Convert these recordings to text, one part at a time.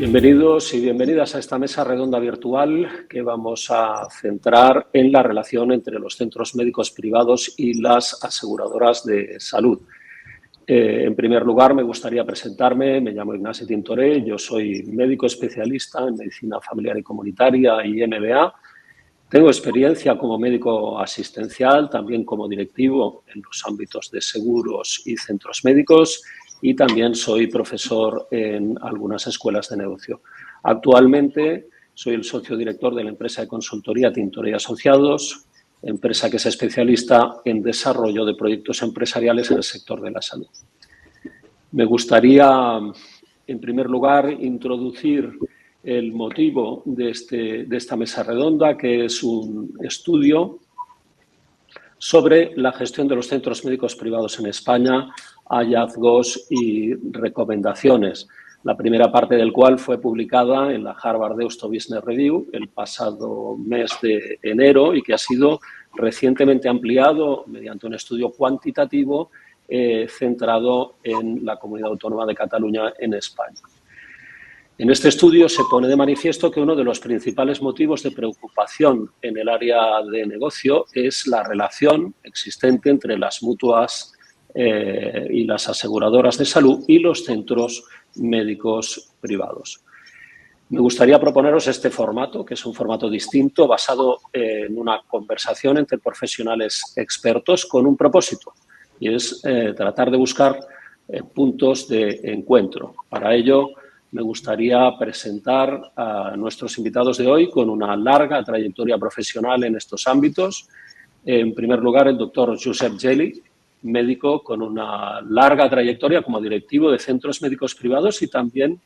Bienvenidos y bienvenidas a esta mesa redonda virtual que vamos a centrar en la relación entre los centros médicos privados y las aseguradoras de salud. En primer lugar, me gustaría presentarme. Me llamo Ignasi Tintoré, yo soy médico especialista en medicina familiar y comunitaria y MBA. Tengo experiencia como médico asistencial, también como directivo en los ámbitos de seguros y centros médicos, y también soy profesor en algunas escuelas de negocio. Actualmente soy el socio director de la empresa de consultoría Tintoré y Asociados, empresa que es especialista en desarrollo de proyectos empresariales en el sector de la salud. Me gustaría, en primer lugar, introducir el motivo de esta mesa redonda, que es un estudio sobre la gestión de los centros médicos privados en España, hallazgos y recomendaciones. La primera parte del cual fue publicada en la Harvard Deusto Business Review el pasado mes de enero y que ha sido recientemente ampliado mediante un estudio cuantitativo centrado en la Comunidad Autónoma de Cataluña en España. En este estudio se pone de manifiesto que uno de los principales motivos de preocupación en el área de negocio es la relación existente entre las mutuas y las aseguradoras de salud y los centros médicos privados. Me gustaría proponeros este formato, que es un formato distinto, basado en una conversación entre profesionales expertos con un propósito, y es tratar de buscar puntos de encuentro. Para ello, me gustaría presentar a nuestros invitados de hoy con una larga trayectoria profesional en estos ámbitos. En primer lugar, el doctor Josep Geli, médico con una larga trayectoria como directivo de centros médicos privados y también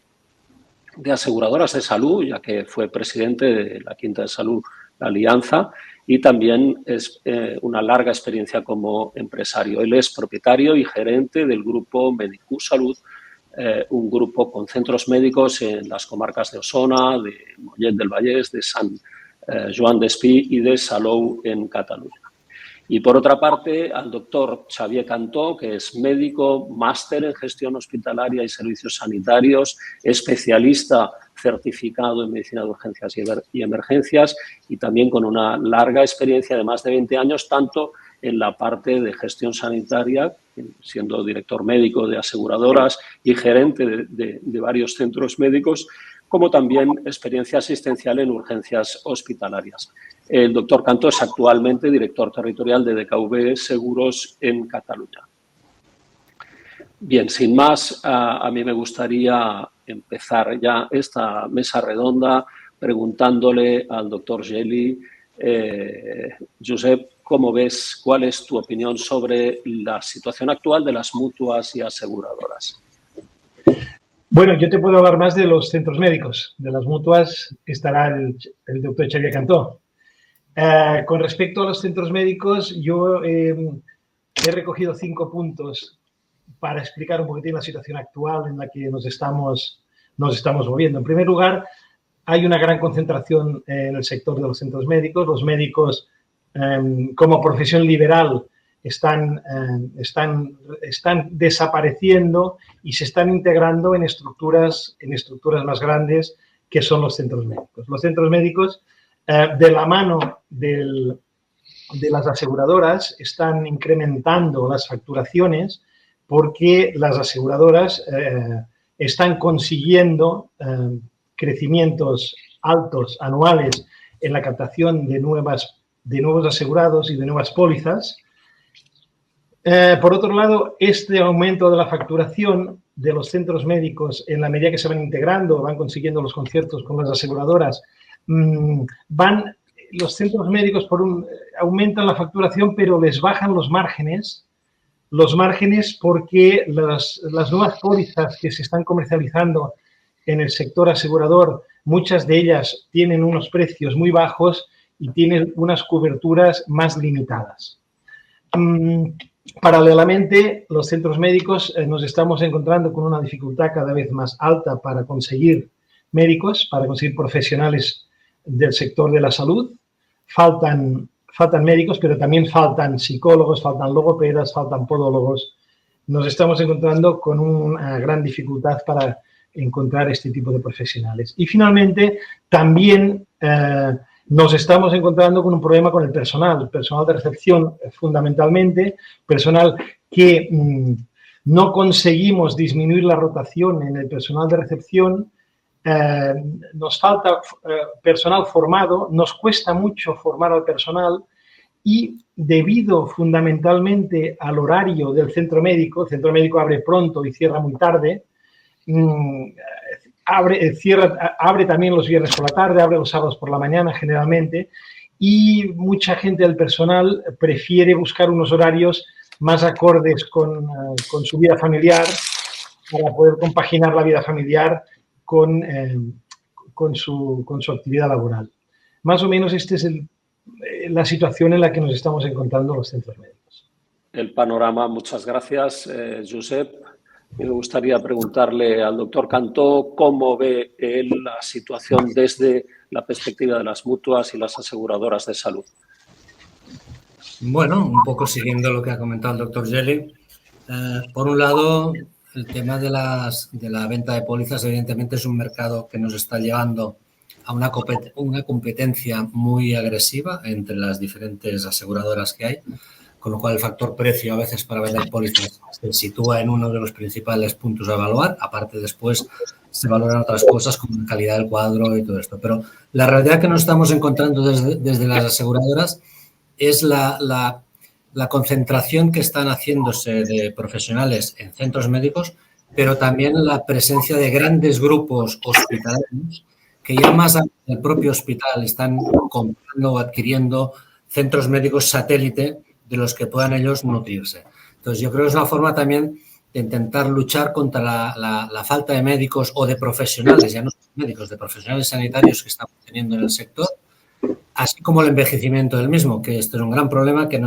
de aseguradoras de salud, ya que fue presidente de la Quinta de Salud, la Alianza, y también es una larga experiencia como empresario. Él es propietario y gerente del grupo Medicus Salud, un grupo con centros médicos en las comarcas de Osona, de Mollet del Vallès, de Sant Joan d'Espí y de Salou en Cataluña. Y por otra parte, al doctor Xavier Cantó, que es médico, máster en gestión hospitalaria y servicios sanitarios, especialista certificado en medicina de urgencias y emergencias y también con una larga experiencia de más de 20 años, tanto en la parte de gestión sanitaria, siendo director médico de aseguradoras y gerente de varios centros médicos, como también experiencia asistencial en urgencias hospitalarias. El doctor Cantó es actualmente director territorial de DKV Seguros en Cataluña. Bien, sin más, a mí me gustaría empezar ya esta mesa redonda preguntándole al doctor Geli, Josep, ¿cómo ves? ¿Cuál es tu opinión sobre la situación actual de las mutuas y aseguradoras? Bueno, yo te puedo hablar más de los centros médicos. De las mutuas estará el doctor Xavier Cantó. Con respecto a los centros médicos, yo he recogido 5 puntos para explicar un poquitín la situación actual en la que nos estamos moviendo. En primer lugar, hay una gran concentración en el sector de los centros médicos. Los médicos, como profesión liberal, están desapareciendo y se están integrando en estructuras más grandes que son los centros médicos. Los centros médicos, de la mano de las aseguradoras, están incrementando las facturaciones porque las aseguradoras están consiguiendo crecimientos altos anuales en la captación de nuevos asegurados y de nuevas pólizas. Por otro lado, este aumento de la facturación de los centros médicos, en la medida que se van integrando, van consiguiendo los conciertos con las aseguradoras, los centros médicos aumentan la facturación, pero les bajan los márgenes porque las nuevas pólizas que se están comercializando en el sector asegurador, muchas de ellas tienen unos precios muy bajos y tienen unas coberturas más limitadas. Paralelamente, los centros médicos nos estamos encontrando con una dificultad cada vez más alta para conseguir médicos, para conseguir profesionales del sector de la salud. Faltan médicos, pero también faltan psicólogos, faltan logopedas, faltan podólogos. Nos estamos encontrando con una gran dificultad para encontrar este tipo de profesionales. Y finalmente, también nos estamos encontrando con un problema con el personal de recepción fundamentalmente, personal que no conseguimos disminuir la rotación en el personal de recepción. Nos falta personal formado, nos cuesta mucho formar al personal y debido fundamentalmente al horario del centro médico, el centro médico abre pronto y cierra muy tarde, abre también los viernes por la tarde, abre los sábados por la mañana generalmente, y mucha gente del personal prefiere buscar unos horarios más acordes con su vida familiar para poder compaginar la vida familiar con su actividad laboral. Más o menos esta es la situación en la que nos estamos encontrando los centros médicos. El panorama, muchas gracias, Josep. Me gustaría preguntarle al doctor Cantó cómo ve él la situación desde la perspectiva de las mutuas y las aseguradoras de salud. Bueno, un poco siguiendo lo que ha comentado el doctor Geli. Por un lado, el tema de la venta de pólizas, evidentemente, es un mercado que nos está llevando a una competencia muy agresiva entre las diferentes aseguradoras que hay, con lo cual el factor precio a veces para vender pólizas se sitúa en uno de los principales puntos a evaluar. Aparte, después se valoran otras cosas como la calidad del cuadro y todo esto. Pero la realidad que nos estamos encontrando desde las aseguradoras es la concentración que están haciéndose de profesionales en centros médicos, pero también la presencia de grandes grupos hospitalarios que ya más allá del propio hospital están comprando o adquiriendo centros médicos satélite de los que puedan ellos nutrirse. Entonces, yo creo que es una forma también de intentar luchar contra la falta de médicos o de profesionales, ya no médicos, de profesionales sanitarios que estamos teniendo en el sector, así como el envejecimiento del mismo, que esto es un gran problema que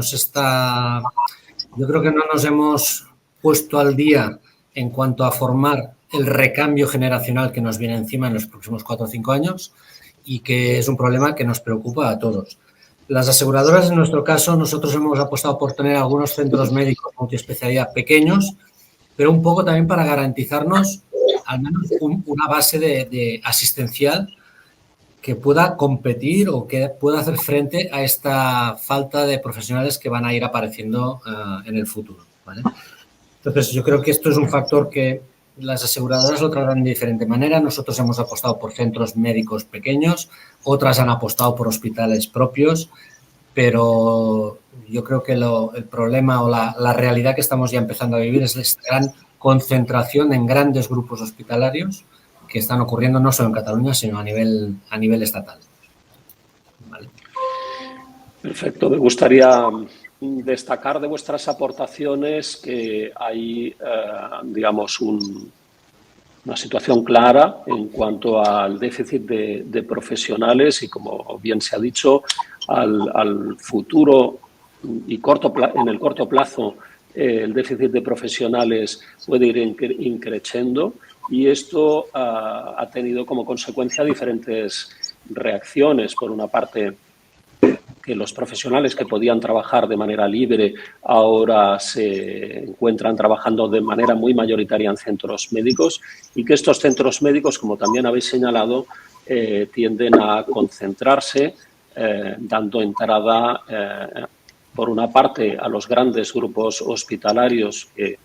yo creo que no nos hemos puesto al día en cuanto a formar el recambio generacional que nos viene encima en los próximos 4 o 5 años y que es un problema que nos preocupa a todos. Las aseguradoras, en nuestro caso, nosotros hemos apostado por tener algunos centros médicos multiespecialidad pequeños, pero un poco también para garantizarnos al menos una base de asistencial que pueda competir o que pueda hacer frente a esta falta de profesionales que van a ir apareciendo en el futuro, ¿vale? Entonces, yo creo que esto es un factor que las aseguradoras lo tratan de diferente manera. Nosotros hemos apostado por centros médicos pequeños, otras han apostado por hospitales propios, pero yo creo que el problema o la realidad que estamos ya empezando a vivir es esta gran concentración en grandes grupos hospitalarios que están ocurriendo no solo en Cataluña, sino a nivel estatal. ¿Vale? Perfecto. Me gustaría destacar de vuestras aportaciones que hay, digamos, una situación clara en cuanto al déficit de profesionales y, como bien se ha dicho, al futuro y en el corto plazo el déficit de profesionales puede ir increciendo y esto ha tenido como consecuencia diferentes reacciones. Por una parte, que los profesionales que podían trabajar de manera libre ahora se encuentran trabajando de manera muy mayoritaria en centros médicos y que estos centros médicos, como también habéis señalado, tienden a concentrarse, dando entrada, por una parte, a los grandes grupos hospitalarios que,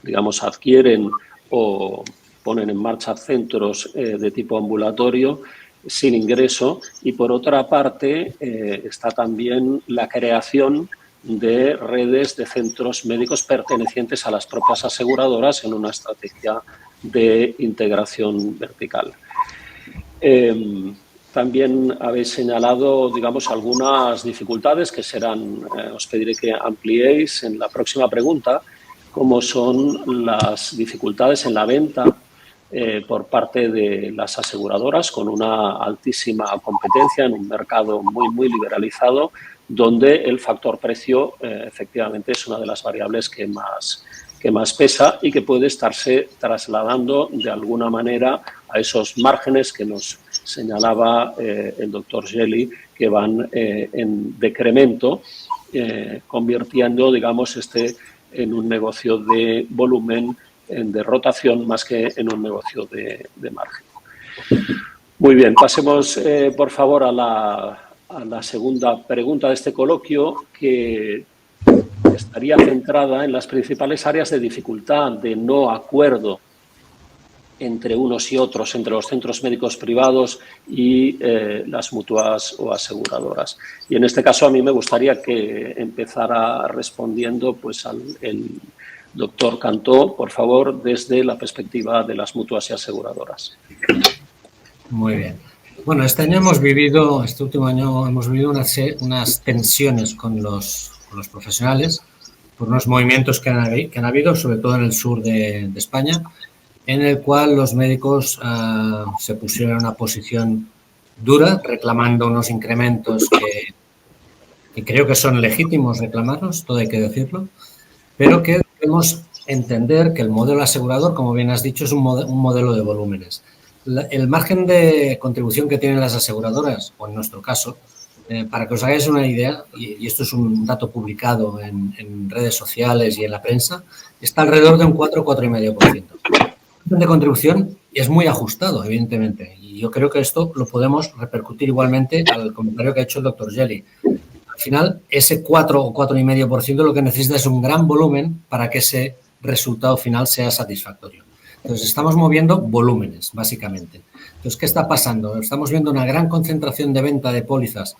digamos, adquieren o ponen en marcha centros de tipo ambulatorio sin ingreso y, por otra parte, está también la creación de redes de centros médicos pertenecientes a las propias aseguradoras en una estrategia de integración vertical. También habéis señalado, digamos, algunas dificultades que serán, os pediré que ampliéis en la próxima pregunta, como son las dificultades en la venta por parte de las aseguradoras con una altísima competencia en un mercado muy liberalizado, donde el factor precio efectivamente es una de las variables que más pesa y que puede estarse trasladando de alguna manera a esos márgenes que nos señalaba el doctor Geli, que van en decremento, convirtiendo, digamos, en un negocio de volumen de rotación más que en un negocio de margen. Muy bien, pasemos por favor a la segunda pregunta de este coloquio, que estaría centrada en las principales áreas de dificultad, de no acuerdo entre unos y otros, entre los centros médicos privados y las mutuas o aseguradoras. Y en este caso a mí me gustaría que empezara respondiendo pues el doctor Cantó, por favor, desde la perspectiva de las mutuas y aseguradoras. Muy bien. Bueno, este último año hemos vivido unas tensiones con los profesionales por unos movimientos que han habido, sobre todo en el sur de España, en el cual los médicos se pusieron en una posición dura, reclamando unos incrementos que creo que son legítimos reclamarlos, todo hay que decirlo, pero que debemos entender que el modelo asegurador, como bien has dicho, es un modelo de volúmenes. El margen de contribución que tienen las aseguradoras, o en nuestro caso, para que os hagáis una idea, y esto es un dato publicado en redes sociales y en la prensa, está alrededor de un 4,5%. De contribución es muy ajustado, evidentemente, y yo creo que esto lo podemos repercutir igualmente al comentario que ha hecho el doctor Geli. Al final, ese 4 o 4,5% lo que necesita es un gran volumen para que ese resultado final sea satisfactorio. Entonces, estamos moviendo volúmenes, básicamente. Entonces, ¿qué está pasando? Estamos viendo una gran concentración de venta de pólizas,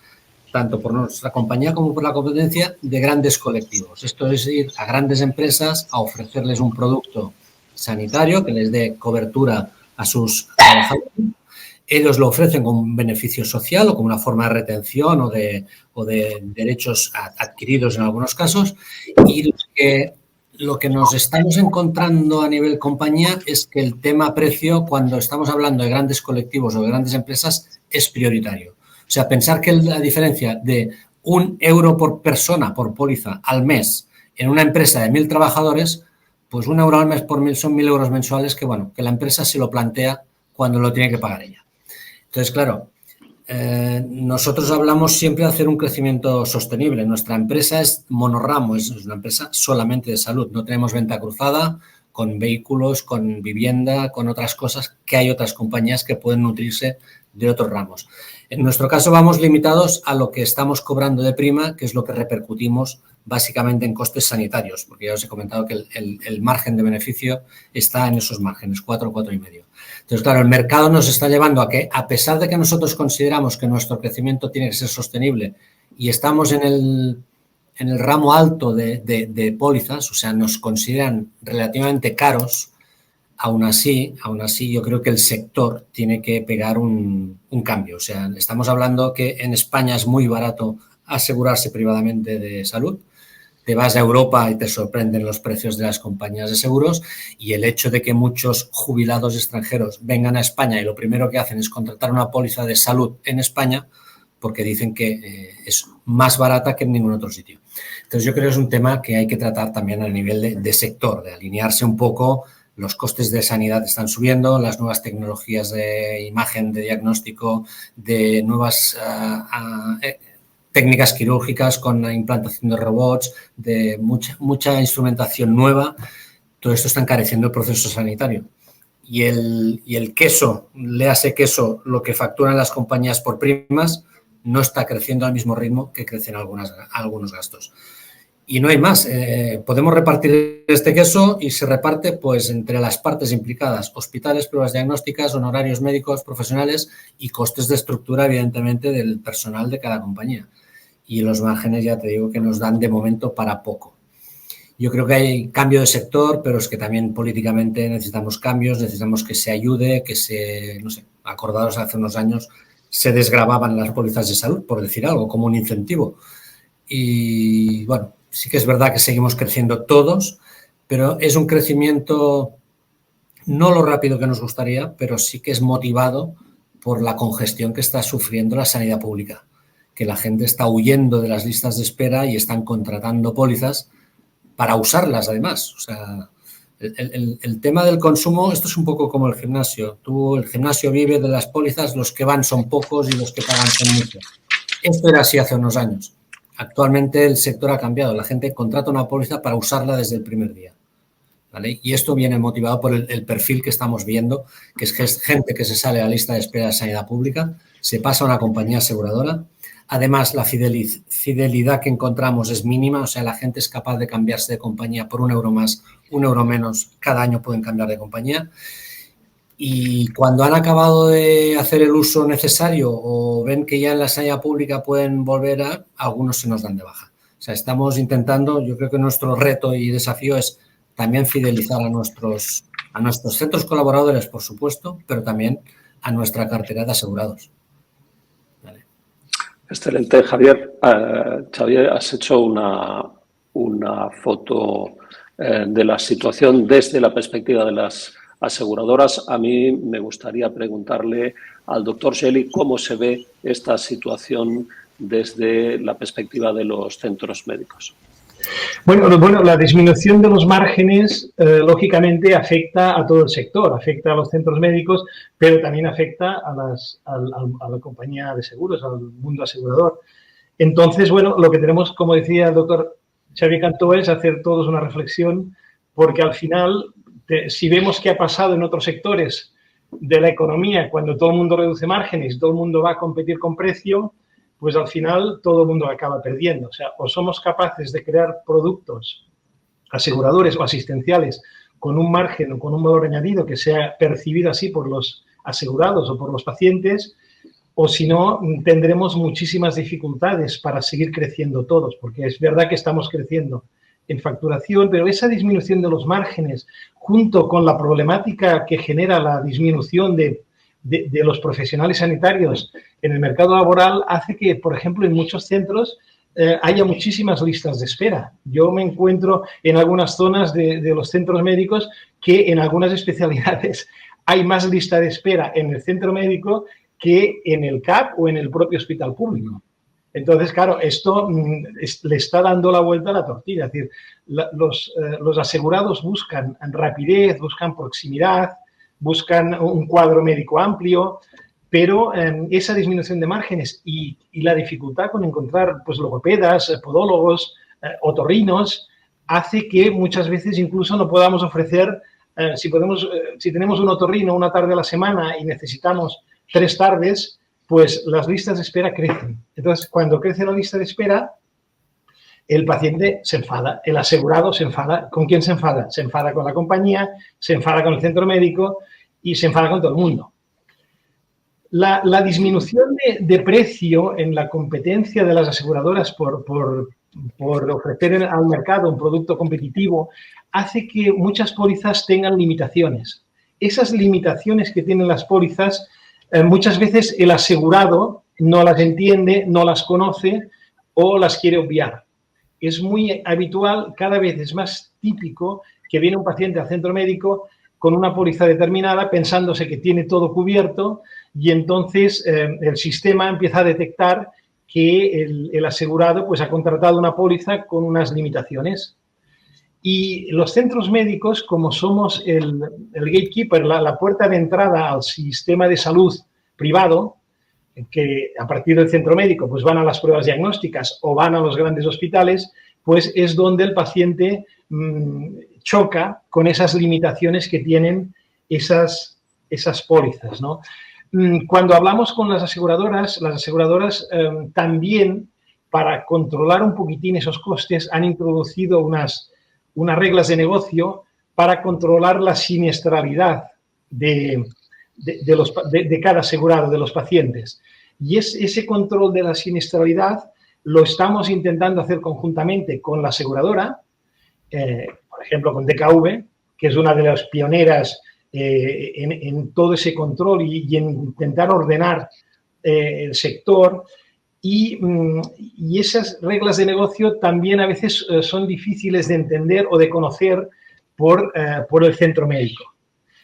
tanto por nuestra compañía como por la competencia, de grandes colectivos. Esto es ir a grandes empresas a ofrecerles un producto sanitario que les dé cobertura a sus trabajadores. Ellos lo ofrecen con un beneficio social o como una forma de retención o de derechos adquiridos en algunos casos. Y lo que nos estamos encontrando a nivel compañía es que el tema precio, cuando estamos hablando de grandes colectivos o de grandes empresas, es prioritario. O sea, pensar que la diferencia de €1 por persona, por póliza, al mes en una empresa de 1.000 trabajadores, pues €1 al mes por 1.000 son 1.000 euros mensuales que, bueno, que la empresa se lo plantea cuando lo tiene que pagar ella. Entonces, claro, nosotros hablamos siempre de hacer un crecimiento sostenible. Nuestra empresa es monorramo, es una empresa solamente de salud. No tenemos venta cruzada con vehículos, con vivienda, con otras cosas que hay otras compañías que pueden nutrirse de otros ramos. En nuestro caso vamos limitados a lo que estamos cobrando de prima, que es lo que repercutimos básicamente en costes sanitarios, porque ya os he comentado que el margen de beneficio está en esos márgenes, 4, 4,5. Entonces, claro, el mercado nos está llevando a que, a pesar de que nosotros consideramos que nuestro crecimiento tiene que ser sostenible y estamos en el ramo alto de pólizas, o sea, nos consideran relativamente caros, aún así yo creo que el sector tiene que pegar un cambio. O sea, estamos hablando que en España es muy barato asegurarse privadamente de salud. Te vas a Europa y te sorprenden los precios de las compañías de seguros, y el hecho de que muchos jubilados extranjeros vengan a España y lo primero que hacen es contratar una póliza de salud en España porque dicen que es más barata que en ningún otro sitio. Entonces, yo creo que es un tema que hay que tratar también a nivel de sector, de alinearse un poco. Los costes de sanidad están subiendo, las nuevas tecnologías de imagen, de diagnóstico, de nuevas técnicas quirúrgicas con la implantación de robots, de mucha instrumentación nueva. Todo esto está encareciendo el proceso sanitario. Y el queso, léase queso, lo que facturan las compañías por primas, no está creciendo al mismo ritmo que crecen algunos gastos. Y no hay más. Podemos repartir este queso y se reparte pues entre las partes implicadas: hospitales, pruebas diagnósticas, honorarios médicos, profesionales y costes de estructura, evidentemente, del personal de cada compañía. Y los márgenes, ya te digo, que nos dan de momento para poco. Yo creo que hay cambio de sector, pero es que también políticamente necesitamos cambios, necesitamos que se ayude, que se, no sé, acordados hace unos años, se desgravaban las pólizas de salud, por decir algo, como un incentivo. Y, bueno, sí que es verdad que seguimos creciendo todos, pero es un crecimiento no lo rápido que nos gustaría, pero sí que es motivado por la congestión que está sufriendo la sanidad pública, que la gente está huyendo de las listas de espera y están contratando pólizas para usarlas, además. O sea, el tema del consumo, esto es un poco como el gimnasio. El gimnasio vive de las pólizas, los que van son pocos y los que pagan son muchos. Esto era así hace unos años. Actualmente el sector ha cambiado. La gente contrata una póliza para usarla desde el primer día. ¿vale? Y esto viene motivado por el perfil que estamos viendo, que es gente que se sale a la lista de espera de sanidad pública, se pasa a una compañía aseguradora. Además, la fidelidad que encontramos es mínima, o sea, la gente es capaz de cambiarse de compañía por €1 más, €1 menos, cada año pueden cambiar de compañía. Y cuando han acabado de hacer el uso necesario o ven que ya en la sanidad pública pueden volver algunos se nos dan de baja. O sea, estamos intentando, yo creo que nuestro reto y desafío es también fidelizar a nuestros centros colaboradores, por supuesto, pero también a nuestra cartera de asegurados. Vale. Excelente, Javier. Xavier, has hecho una foto de la situación desde la perspectiva de las aseguradoras. A mí me gustaría preguntarle al doctor Geli cómo se ve esta situación desde la perspectiva de los centros médicos. Bueno, la disminución de los márgenes, lógicamente, afecta a todo el sector, afecta a los centros médicos, pero también afecta a la compañía de seguros, al mundo asegurador. Entonces, bueno, lo que tenemos, como decía el doctor Xavier Cantó, es hacer todos una reflexión, porque al final, si vemos qué ha pasado en otros sectores de la economía, cuando todo el mundo reduce márgenes, todo el mundo va a competir con precio, pues al final todo el mundo acaba perdiendo. O sea, o somos capaces de crear productos aseguradores o asistenciales con un margen o con un valor añadido que sea percibido así por los asegurados o por los pacientes, o si no, tendremos muchísimas dificultades para seguir creciendo todos, porque es verdad que estamos creciendo en facturación, pero esa disminución de los márgenes, junto con la problemática que genera la disminución de los profesionales sanitarios en el mercado laboral, hace que, por ejemplo, en muchos centros haya muchísimas listas de espera. Yo me encuentro en algunas zonas de los centros médicos que en algunas especialidades hay más lista de espera en el centro médico que en el CAP o en el propio hospital público. Entonces, claro, esto le está dando la vuelta a la tortilla. Es decir, los asegurados buscan rapidez, buscan proximidad, buscan un cuadro médico amplio, pero esa disminución de márgenes y la dificultad con encontrar pues, logopedas, podólogos, otorrinos, hace que muchas veces incluso no podamos ofrecer, si tenemos un otorrino una tarde a la semana y necesitamos 3 tardes, pues las listas de espera crecen. Entonces, cuando crece la lista de espera, el paciente se enfada, el asegurado se enfada. ¿Con quién se enfada? Se enfada con la compañía, se enfada con el centro médico y se enfada con todo el mundo. La disminución de precio en la competencia de las aseguradoras por ofrecer al mercado un producto competitivo hace que muchas pólizas tengan limitaciones. Esas limitaciones que tienen las pólizas, muchas veces el asegurado no las entiende, no las conoce o las quiere obviar. Es muy habitual, cada vez es más típico que viene un paciente al centro médico con una póliza determinada pensándose que tiene todo cubierto y entonces el sistema empieza a detectar que el asegurado pues, ha contratado una póliza con unas limitaciones. Y los centros médicos, como somos el gatekeeper, la puerta de entrada al sistema de salud privado, que a partir del centro médico pues van a las pruebas diagnósticas o van a los grandes hospitales, pues es donde el paciente choca con esas limitaciones que tienen esas pólizas, ¿no? Cuando hablamos con las aseguradoras también, para controlar un poquitín esos costes, han introducido unas reglas de negocio para controlar la siniestralidad de cada asegurado, de los pacientes. Y ese control de la siniestralidad lo estamos intentando hacer conjuntamente con la aseguradora, por ejemplo, con DKV, que es una de las pioneras en todo ese control y en intentar ordenar el sector. Y esas reglas de negocio también a veces son difíciles de entender o de conocer por el centro médico.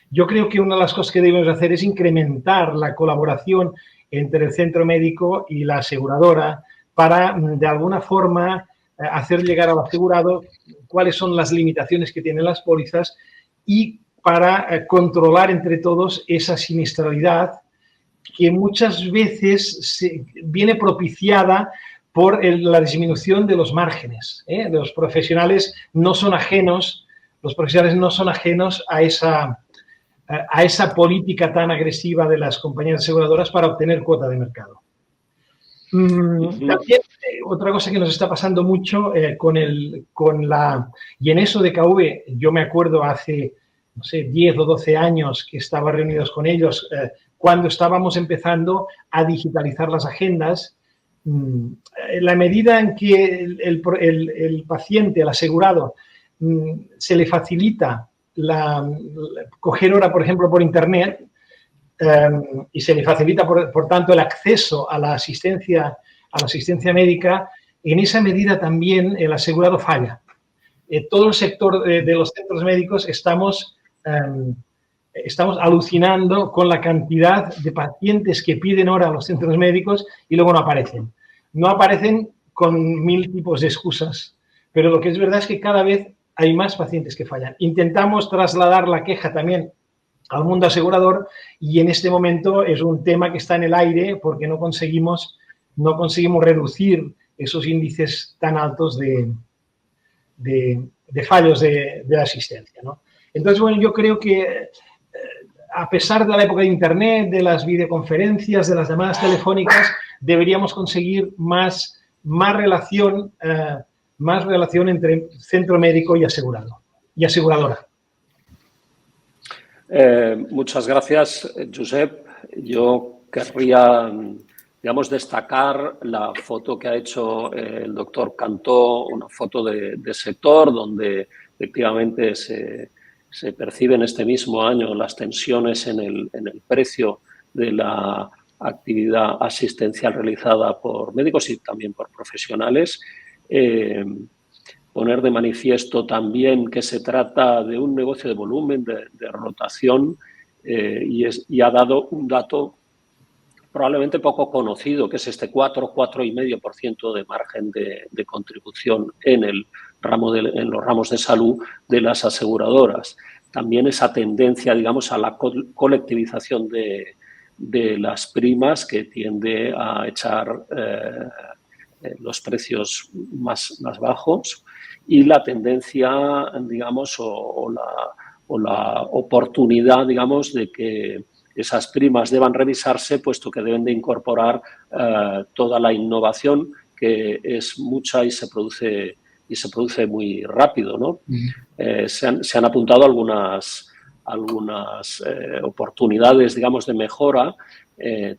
Yo creo que una de las cosas que debemos hacer es incrementar la colaboración entre el centro médico y la aseguradora para, de alguna forma, hacer llegar al asegurado cuáles son las limitaciones que tienen las pólizas y para controlar entre todos esa siniestralidad que muchas veces viene propiciada por la disminución de los márgenes. Los profesionales no son ajenos los profesionales no son ajenos a esa política tan agresiva de las compañías aseguradoras para obtener cuota de mercado. También otra cosa que nos está pasando mucho y en eso de KV, yo me acuerdo hace, no sé, 10 o 12 años que estaba reunidos con ellos, cuando estábamos empezando a digitalizar las agendas, en la medida en que el paciente, el asegurado, se le facilita coger hora, por ejemplo, por Internet, y se le facilita, por tanto, el acceso a la asistencia médica, en esa medida también el asegurado falla. Todo el sector de los centros médicos estamos alucinando con la cantidad de pacientes que piden hora a los centros médicos y luego no aparecen. No aparecen con 1000 tipos de excusas, pero lo que es verdad es que cada vez hay más pacientes que fallan. Intentamos trasladar la queja también al mundo asegurador y en este momento es un tema que está en el aire porque no conseguimos reducir esos índices tan altos de fallos de asistencia, ¿no? Entonces, bueno, yo creo que a pesar de la época de Internet, de las videoconferencias, de las llamadas telefónicas, deberíamos conseguir más relación entre centro médico y asegurado y aseguradora. Muchas gracias, Josep. Yo querría, digamos, destacar la foto que ha hecho el doctor Cantó, una foto de sector donde efectivamente se perciben este mismo año las tensiones en el precio de la actividad asistencial realizada por médicos y también por profesionales. Poner de manifiesto también que se trata de un negocio de volumen, de rotación, y ha dado un dato probablemente poco conocido, que es este 4,5% de margen de contribución en los ramos de salud de las aseguradoras. También esa tendencia, digamos, a la colectivización de las primas que tiende a echar los precios más bajos, y la tendencia, digamos, o la oportunidad, digamos, de que esas primas deban revisarse, puesto que deben de incorporar toda la innovación, que es mucha y se produce muy rápido, ¿no? Se han apuntado algunas oportunidades, digamos, de mejora,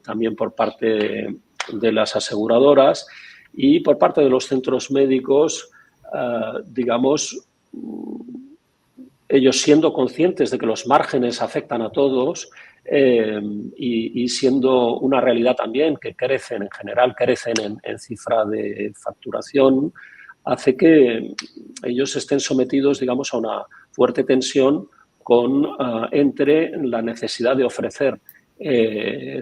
también por parte de las aseguradoras y por parte de los centros médicos, digamos, ellos siendo conscientes de que los márgenes afectan a todos y siendo una realidad también que crecen, en general crecen en cifra de facturación, hace que ellos estén sometidos, digamos, a una fuerte tensión entre la necesidad de ofrecer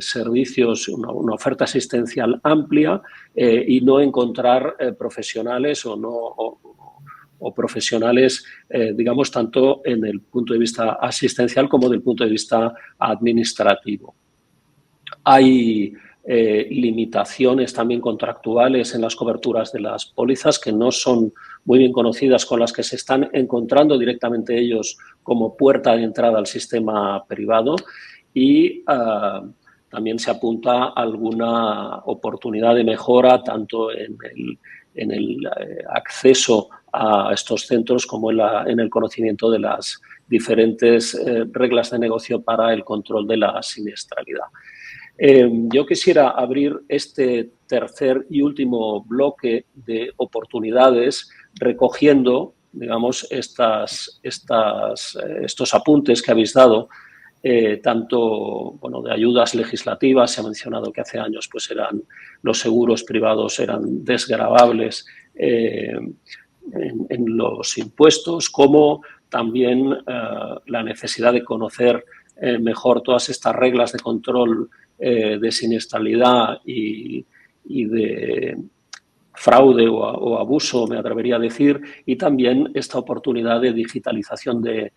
servicios, una oferta asistencial amplia y no encontrar profesionales o profesionales, digamos, tanto en el punto de vista asistencial como del punto de vista administrativo. Hay limitaciones también contractuales en las coberturas de las pólizas que no son muy bien conocidas, con las que se están encontrando directamente ellos como puerta de entrada al sistema privado, y también se apunta alguna oportunidad de mejora tanto en el acceso a estos centros como en el conocimiento de las diferentes reglas de negocio para el control de la siniestralidad. Yo quisiera abrir este tercer y último bloque de oportunidades recogiendo, digamos, estos apuntes que habéis dado, tanto, bueno, de ayudas legislativas. Se ha mencionado que hace años pues los seguros privados eran desgravables en los impuestos, como también la necesidad de conocer mejor todas estas reglas de control de siniestralidad y de fraude o abuso, me atrevería a decir, y también esta oportunidad de digitalización de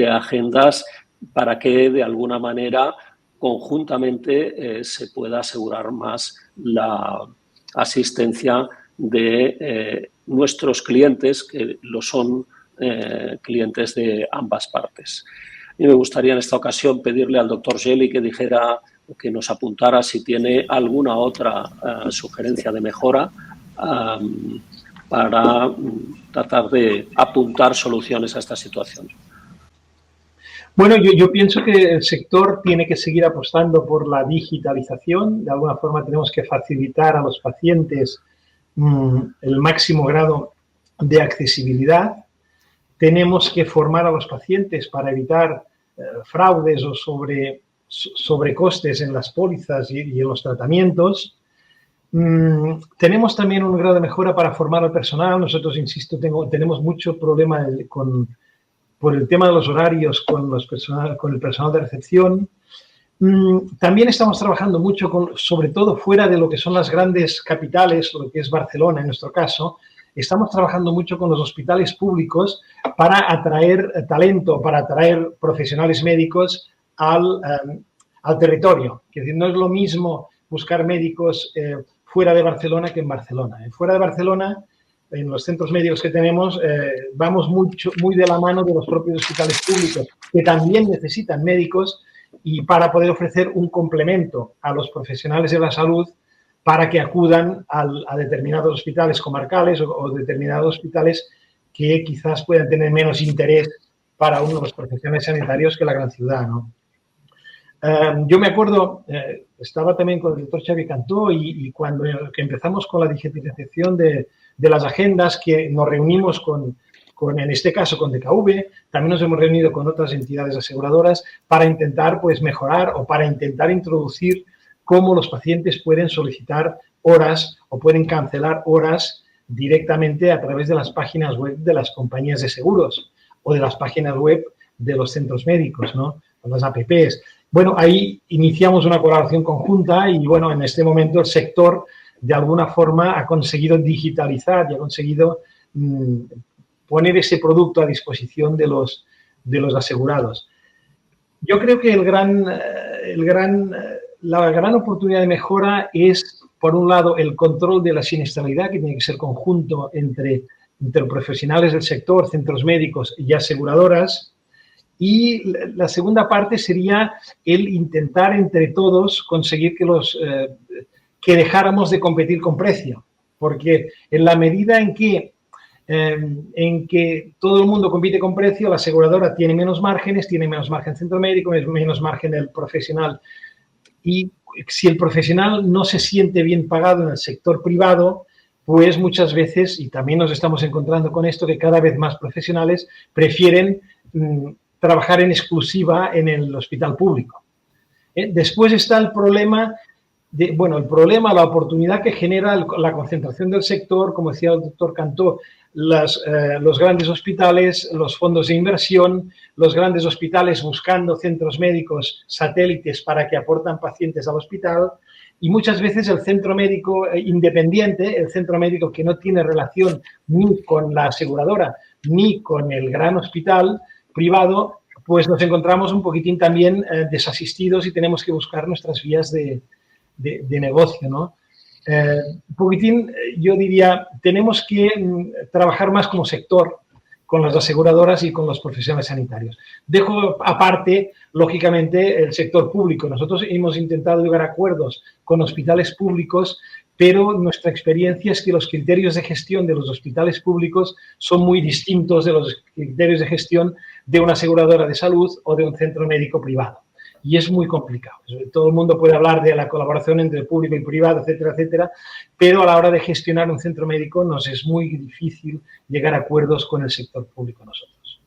agendas para que de alguna manera conjuntamente se pueda asegurar más la asistencia de nuestros clientes, que lo son clientes de ambas partes. Y me gustaría en esta ocasión pedirle al doctor Geli que dijera o que nos apuntara si tiene alguna otra sugerencia de mejora para tratar de apuntar soluciones a esta situación. Bueno, yo pienso que el sector tiene que seguir apostando por la digitalización. De alguna forma tenemos que facilitar a los pacientes el máximo grado de accesibilidad. Tenemos que formar a los pacientes para evitar fraudes o sobrecostes en las pólizas y en los tratamientos. Tenemos también un grado de mejora para formar al personal. Nosotros, insisto, tenemos mucho problema por el tema de los horarios con el personal de recepción. También estamos trabajando mucho, sobre todo fuera de lo que son las grandes capitales, lo que es Barcelona en nuestro caso. Estamos trabajando mucho con los hospitales públicos para atraer talento, para atraer profesionales médicos al territorio. Es decir, no es lo mismo buscar médicos fuera de Barcelona que en Barcelona. Fuera de Barcelona, en los centros médicos que tenemos, vamos muy de la mano de los propios hospitales públicos, que también necesitan médicos, y para poder ofrecer un complemento a los profesionales de la salud para que acudan a determinados hospitales comarcales o determinados hospitales que quizás puedan tener menos interés para uno de los profesionales sanitarios que la gran ciudad, ¿no? Yo me acuerdo, estaba también con el doctor Xavi Cantó y cuando empezamos con la digitalización de las agendas, que nos reunimos en este caso con DKV, también nos hemos reunido con otras entidades aseguradoras para intentar pues, mejorar o para intentar introducir cómo los pacientes pueden solicitar horas o pueden cancelar horas directamente a través de las páginas web de las compañías de seguros o de las páginas web de los centros médicos, ¿no? Las APPs. Bueno, ahí iniciamos una colaboración conjunta y, bueno, en este momento el sector de alguna forma ha conseguido digitalizar y ha conseguido poner ese producto a disposición de los asegurados. Yo creo que la gran oportunidad de mejora es, por un lado, el control de la siniestralidad, que tiene que ser conjunto entre profesionales del sector, centros médicos y aseguradoras. Y la segunda parte sería el intentar entre todos conseguir que dejáramos de competir con precio. Porque en la medida en que todo el mundo compite con precio, la aseguradora tiene menos márgenes, tiene menos margen centro médico, menos margen el profesional. Y si el profesional no se siente bien pagado en el sector privado, pues muchas veces, y también nos estamos encontrando con esto, que cada vez más profesionales prefieren trabajar en exclusiva en el hospital público. Después está el problema, la oportunidad que genera la concentración del sector, como decía el doctor Cantó, los grandes hospitales, los fondos de inversión, los grandes hospitales buscando centros médicos satélites para que aportan pacientes al hospital, y muchas veces el centro médico independiente, el centro médico que no tiene relación ni con la aseguradora ni con el gran hospital privado, pues nos encontramos un poquitín también desasistidos y tenemos que buscar nuestras vías de negocio, ¿no? Un poquitín, yo diría, tenemos que trabajar más como sector con las aseguradoras y con los profesionales sanitarios. Dejo aparte, lógicamente, el sector público. Nosotros hemos intentado llegar a acuerdos con hospitales públicos, pero nuestra experiencia es que los criterios de gestión de los hospitales públicos son muy distintos de los criterios de gestión de una aseguradora de salud o de un centro médico privado. Y es muy complicado. Todo el mundo puede hablar de la colaboración entre el público y privado, etcétera, etcétera, pero a la hora de gestionar un centro médico nos es muy difícil llegar a acuerdos con el sector público nosotros.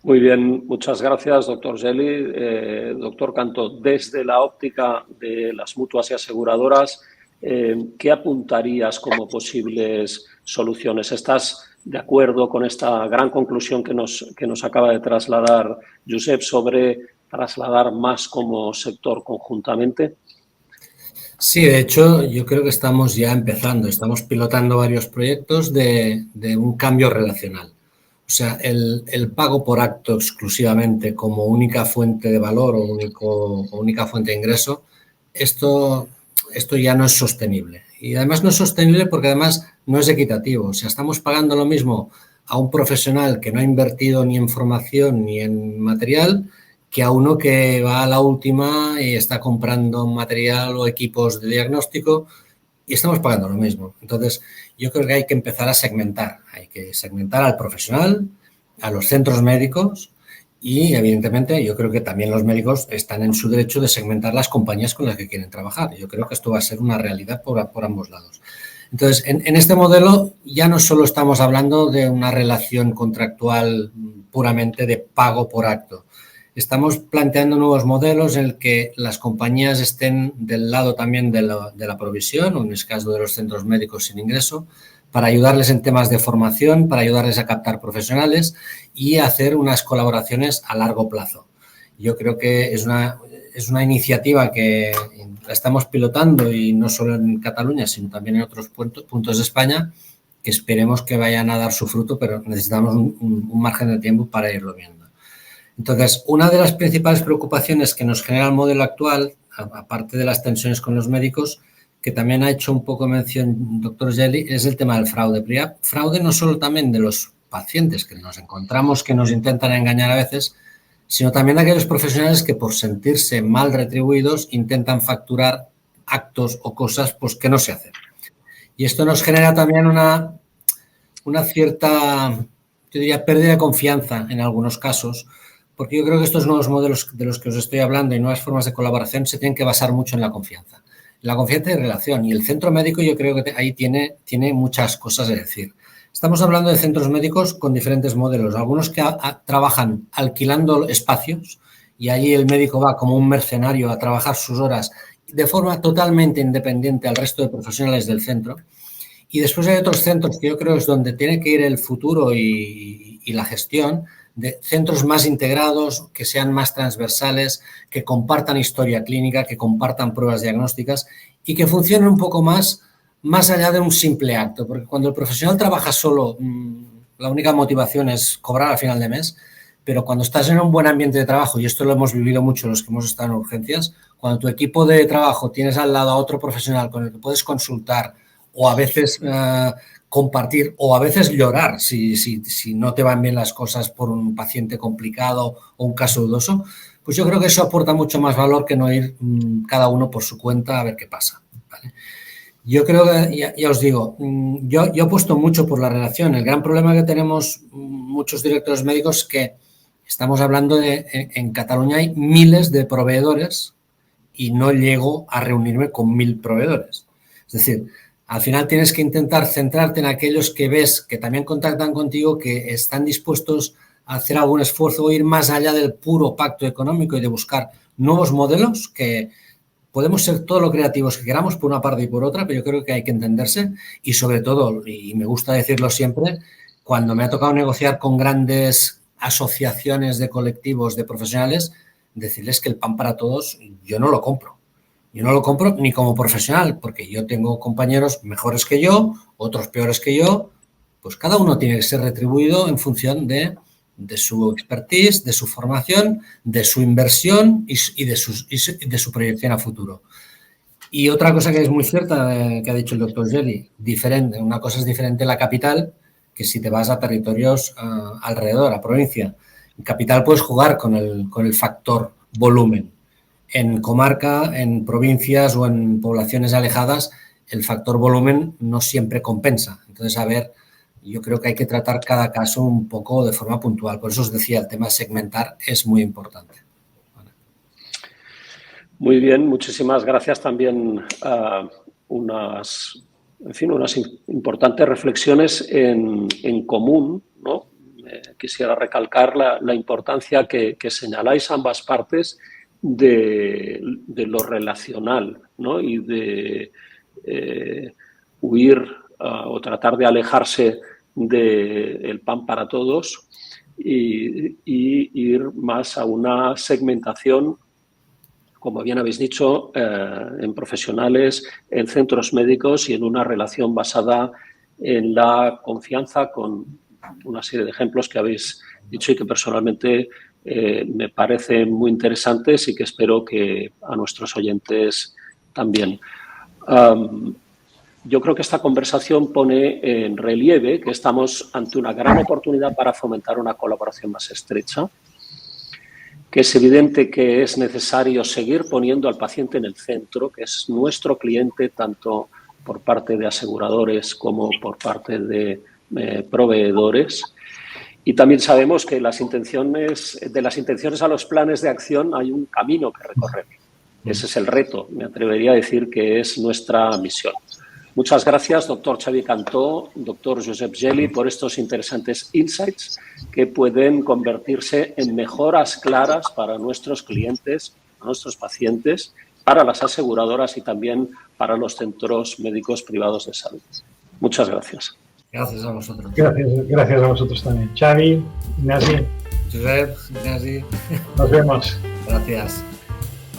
Muy bien, muchas gracias, doctor Geli. Doctor Cantó, desde la óptica de las mutuas y aseguradoras, ¿qué apuntarías como posibles soluciones? ¿Estás de acuerdo con esta gran conclusión que nos acaba de trasladar Josep sobre trasladar más como sector conjuntamente? Sí, de hecho, yo creo que estamos ya empezando, estamos pilotando varios proyectos de un cambio relacional. O sea, el pago por acto exclusivamente como única fuente de valor o única fuente de ingreso, esto ya no es sostenible. Y además no es sostenible porque además no es equitativo. O sea, estamos pagando lo mismo a un profesional que no ha invertido ni en formación ni en material que a uno que va a la última y está comprando material o equipos de diagnóstico y estamos pagando lo mismo. Entonces, yo creo que hay que empezar a segmentar. Hay que segmentar al profesional, a los centros médicos y, evidentemente, yo creo que también los médicos están en su derecho de segmentar las compañías con las que quieren trabajar. Yo creo que esto va a ser una realidad por ambos lados. Entonces, en este modelo ya no solo estamos hablando de una relación contractual puramente de pago por acto. Estamos planteando nuevos modelos en el que las compañías estén del lado también de la provisión, o en el caso de los centros médicos sin ingreso, para ayudarles en temas de formación, para ayudarles a captar profesionales y hacer unas colaboraciones a largo plazo. Yo creo que es una iniciativa que la estamos pilotando y no solo en Cataluña, sino también en otros puntos de España, que esperemos que vayan a dar su fruto, pero necesitamos un margen de tiempo para irlo viendo. Entonces, una de las principales preocupaciones que nos genera el modelo actual, aparte de las tensiones con los médicos, que también ha hecho un poco mención doctor Geli, es el tema del fraude. Fraude no solo también de los pacientes que nos encontramos, que nos intentan engañar a veces, sino también de aquellos profesionales que por sentirse mal retribuidos intentan facturar actos o cosas pues, que no se hacen. Y esto nos genera también una cierta, yo diría, pérdida de confianza en algunos casos, porque yo creo que estos nuevos modelos de los que os estoy hablando y nuevas formas de colaboración se tienen que basar mucho en la confianza. La confianza y relación. Y el centro médico yo creo que ahí tiene muchas cosas a decir. Estamos hablando de centros médicos con diferentes modelos. Algunos que trabajan alquilando espacios y ahí el médico va como un mercenario a trabajar sus horas de forma totalmente independiente al resto de profesionales del centro. Y después hay otros centros que yo creo es donde tiene que ir el futuro y la gestión, de centros más integrados, que sean más transversales, que compartan historia clínica, que compartan pruebas diagnósticas y que funcionen un poco más allá de un simple acto. Porque cuando el profesional trabaja solo, la única motivación es cobrar al final de mes, pero cuando estás en un buen ambiente de trabajo, y esto lo hemos vivido mucho los que hemos estado en urgencias, cuando tu equipo de trabajo tienes al lado a otro profesional con el que puedes consultar o a veces compartir o a veces llorar si no te van bien las cosas por un paciente complicado o un caso dudoso, pues yo creo que eso aporta mucho más valor que no ir cada uno por su cuenta a ver qué pasa, ¿vale? Yo creo que, ya os digo, yo apuesto mucho por la relación. El gran problema que tenemos muchos directores médicos es que estamos hablando en Cataluña hay miles de proveedores y no llego a reunirme con 1000 proveedores. Es decir, al final tienes que intentar centrarte en aquellos que ves que también contactan contigo, que están dispuestos a hacer algún esfuerzo o ir más allá del puro pacto económico y de buscar nuevos modelos que podemos ser todo lo creativos que queramos por una parte y por otra, pero yo creo que hay que entenderse y sobre todo, y me gusta decirlo siempre, cuando me ha tocado negociar con grandes asociaciones de colectivos de profesionales, decirles que el pan para todos yo no lo compro. Yo no lo compro ni como profesional, porque yo tengo compañeros mejores que yo, otros peores que yo, pues cada uno tiene que ser retribuido en función de su expertise, de su formación, de su inversión y de su proyección a futuro. Y otra cosa que es muy cierta que ha dicho el doctor Geli, diferente, una cosa es diferente en la capital que si te vas a territorios alrededor, a provincia. En capital puedes jugar con el factor volumen. En comarca, en provincias o en poblaciones alejadas, el factor volumen no siempre compensa. Entonces, a ver, yo creo que hay que tratar cada caso un poco de forma puntual. Por eso os decía, el tema de segmentar es muy importante. Vale. Muy bien, muchísimas gracias también a unas importantes reflexiones en común, ¿no? Quisiera recalcar la importancia que señaláis ambas partes de lo relacional, ¿no? Y de huir o tratar de alejarse del pan para todos y ir más a una segmentación, como bien habéis dicho, en profesionales, en centros médicos y en una relación basada en la confianza, con una serie de ejemplos que habéis dicho y que personalmente me parecen muy interesantes y que espero que a nuestros oyentes también. yo creo que esta conversación pone en relieve que estamos ante una gran oportunidad para fomentar una colaboración más estrecha, que es evidente que es necesario seguir poniendo al paciente en el centro, que es nuestro cliente tanto por parte de aseguradores como por parte de proveedores. Y también sabemos que de las intenciones a los planes de acción hay un camino que recorrer. Ese es el reto, me atrevería a decir que es nuestra misión. Muchas gracias, doctor Xavi Cantó, doctor Josep Geli, por estos interesantes insights que pueden convertirse en mejoras claras para nuestros clientes, para nuestros pacientes, para las aseguradoras y también para los centros médicos privados de salud. Muchas gracias. Gracias a vosotros. Gracias a vosotros también. Xavi, Ignasi. Josep, Ignasi. Nos vemos. Gracias.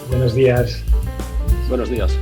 Buenos días. Buenos días.